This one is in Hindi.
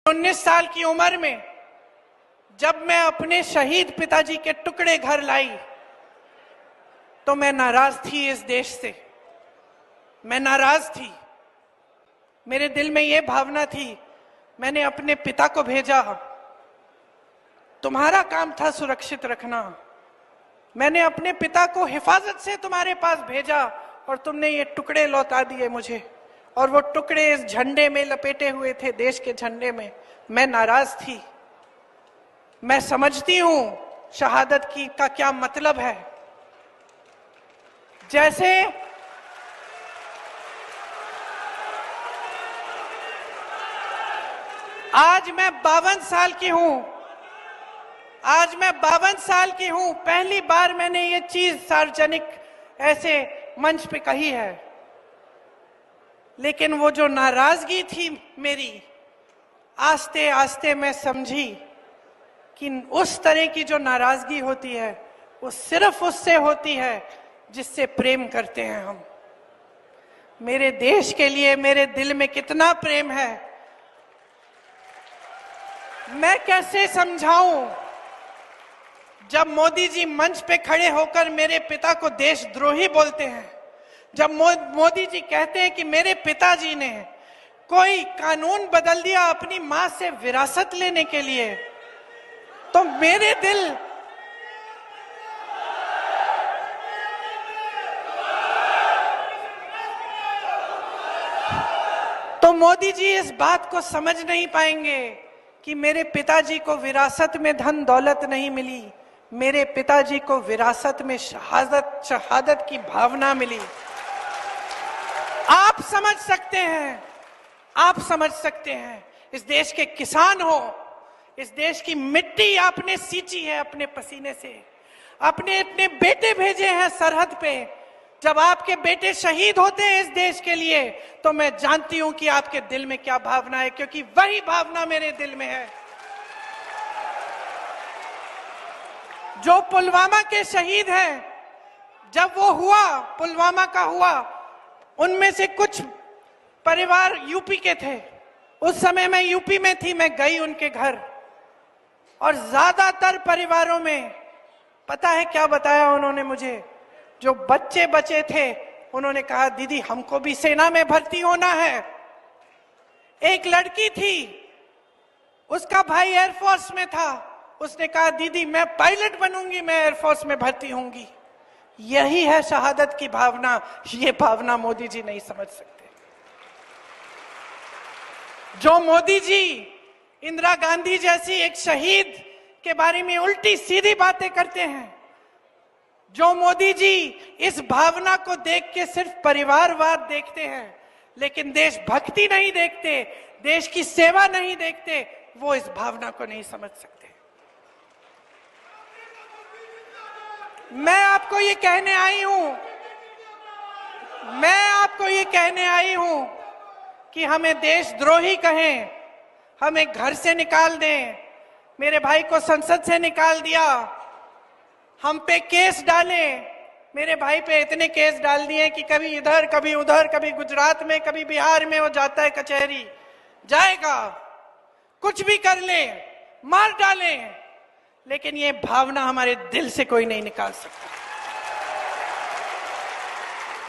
19 साल की उम्र में जब मैं अपने शहीद पिताजी के टुकड़े घर लाई तो मैं नाराज थी इस देश से। मैं नाराज थी। मेरे दिल में यह भावना थी, मैंने अपने पिता को भेजा, तुम्हारा काम था सुरक्षित रखना। मैंने अपने पिता को हिफाजत से तुम्हारे पास भेजा और तुमने ये टुकड़े लौटा दिए मुझे, और वो टुकड़े इस झंडे में लपेटे हुए थे, देश के झंडे में। मैं नाराज थी। मैं समझती हूं शहादत की का क्या मतलब है। जैसे आज मैं 52 साल की हूं, आज मैं 52 साल की हूं, पहली बार मैंने ये चीज सार्वजनिक ऐसे मंच पे कही है। लेकिन वो जो नाराजगी थी मेरी, आस्ते आस्ते मैं समझी कि उस तरह की जो नाराजगी होती है वो सिर्फ उससे होती है जिससे प्रेम करते हैं हम। मेरे देश के लिए मेरे दिल में कितना प्रेम है, मैं कैसे समझाऊं। जब मोदी जी मंच पे खड़े होकर मेरे पिता को देशद्रोही बोलते हैं, जब मोदी जी कहते हैं कि मेरे पिताजी ने कोई कानून बदल दिया अपनी मां से विरासत लेने के लिए, तो मेरे दिल तो मोदी जी इस बात को समझ नहीं पाएंगे कि मेरे पिताजी को विरासत में धन दौलत नहीं मिली, मेरे पिताजी को विरासत में शहादत की भावना मिली। आप समझ सकते हैं, आप समझ सकते हैं। इस देश के किसान हो, इस देश की मिट्टी आपने सींची है अपने पसीने से, अपने इतने बेटे भेजे हैं सरहद पे। जब आपके बेटे शहीद होते हैं इस देश के लिए, तो मैं जानती हूं कि आपके दिल में क्या भावना है, क्योंकि वही भावना मेरे दिल में है। जो पुलवामा के शहीद हैं, जब वो हुआ, पुलवामा का हुआ, उनमें से कुछ परिवार यूपी के थे। उस समय मैं यूपी में थी, मैं गई उनके घर, और ज्यादातर परिवारों में पता है क्या बताया उन्होंने मुझे? जो बच्चे बचे थे उन्होंने कहा दीदी हमको भी सेना में भर्ती होना है। एक लड़की थी, उसका भाई एयरफोर्स में था, उसने कहा दीदी मैं पायलट बनूंगी, मैं एयरफोर्स में भर्ती होंगी। यही है शहादत की भावना। ये भावना मोदी जी नहीं समझ सकते। जो मोदी जी इंदिरा गांधी जैसी एक शहीद के बारे में उल्टी सीधी बातें करते हैं, जो मोदी जी इस भावना को देख के सिर्फ परिवारवाद देखते हैं लेकिन देशभक्ति नहीं देखते, देश की सेवा नहीं देखते, वो इस भावना को नहीं समझ सकते। मैं आपको ये कहने आई हूं, मैं आपको ये कहने आई हूं कि हमें देशद्रोही कहें, हमें घर से निकाल दें। मेरे भाई को संसद से निकाल दिया, हम पे केस डाले। मेरे भाई पे इतने केस डाल दिए कि कभी इधर कभी उधर, कभी गुजरात में कभी बिहार में वो जाता है कचहरी, जाएगा, कुछ भी कर ले, मार डालें, लेकिन ये भावना हमारे दिल से कोई नहीं निकाल सकता।